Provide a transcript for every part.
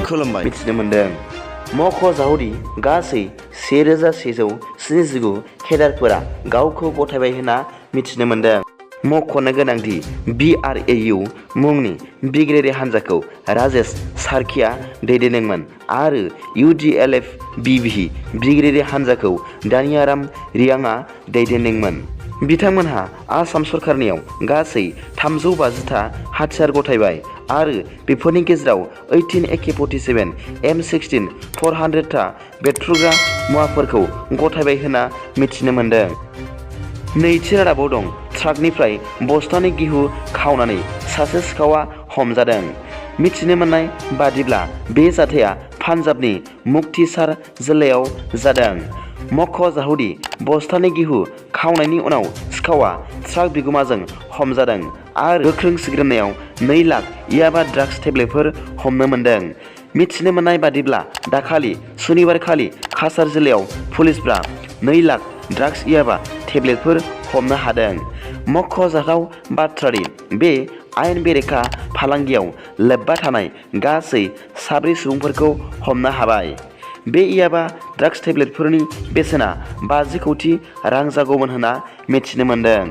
खुलुमबाय मिथिनो मोन्दों। मख'जाथावदि गासै 1179 केडारफोरा गावखौ गथायबाय होनना मिथिनो मोन्दों। मख'नो गोनांदि BRAU मुंनि बिग्रायारि हान्जाखौ राजेश सार्कीआ दैदेनदोंमोन आरो UDLF-BB बिग्रायारि हान्जाखौ दानियाराम रियांगआ दैदेनदोंमोन। बिथांमोनहा आसाम सरकारनियाव गासै 350 हाथियार गथायबाय आरो बेफोरनि गेजेराव 18 AK-47 M16 400 बेरफ्रुग्रा मुवाफोरखौ गथायबाय होनना मिथिनो मोन्दों। नैथि रादाबाव दं ट्राकनिफ्राय बस्थानै गिहु खावनानै सासे सिखावआ हमजादों। मिथिनो मोननाय बादिब्ला बे जाथाया पान्जाबनि मुक्तिसार जिल्लायाव जादों। मख'जाथावदि बस्थानै गिहु खावनायनि उनाव सिखावआ ट्राक बिगोमाजों हमजादों आरो गोख्रों सिग्रोमनायाव 2 लाख याबा ड्राग्स टेब्लेटफोर हमनो मोन्दों। मिथिनो मोननाय बादिब्ला दाखालि सुनिबारखालि काछार जिल्लायाव पुलिसफ्रा 2 लाख ड्राग्स याबा टेब्लेटफोर हमनो हादों। मख'जाथाव बाथ्रादि बे आयेन बेरेखा फालांगियाव लोब्बा थानाय गासै 7 सुबुंफोरखौ हमनो हाबाय। बे याबा ड्राग्स टेब्लेटफोरनि बेसेना 50 कौटि रां जागौमोन होनना मिथिनो मोन्दों।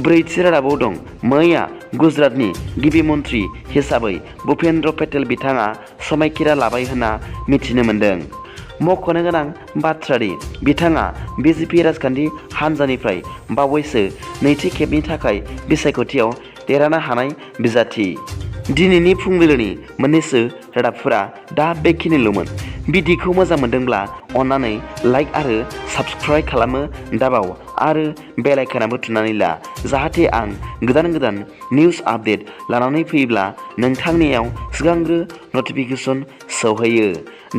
ब्रैथि रादाबाव दं मैया गुजरातनि गिबि मन्थ्रि हिसाबै भुपेन्द्र पेटेल बिथाङा समायखिरा लाबाय होनना मिथिनो मोन्दों। मख'नो गोनां बाथ्रादि बिथाङा BJP राजखान्थि हान्जानिफ्राय बावैसो नैथि खेबनि थाखाय बिसायख'थियाव देरहानो हानाय बिजाथि। दिनैनि फुंबिलिनि मोननैसो रादाबफोरा दा बेखिनिल'मोन। भिडिअखौ मोजां मोनदोंब्ला अन्नानै लाइक आरो साबस्क्राइब खालामनो दाबाव आरो बेल आइकनआबो थुनानै ला जाहाथे आं गोदान निउस आपडेट लानानै फैयोब्ला नोंथांनियाव सिगांग्रो नटिफिकेसन सौहैयो।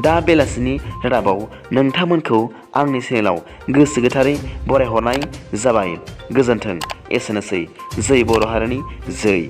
दा बेलासिनि रादाबाव नोंथांमोनखौ आंनि चेनेलाव गोसो गोथारै बरायहरनाय जाबाय। गोजोन्थों। एसेनोसै। जै बर' हारिनि जै।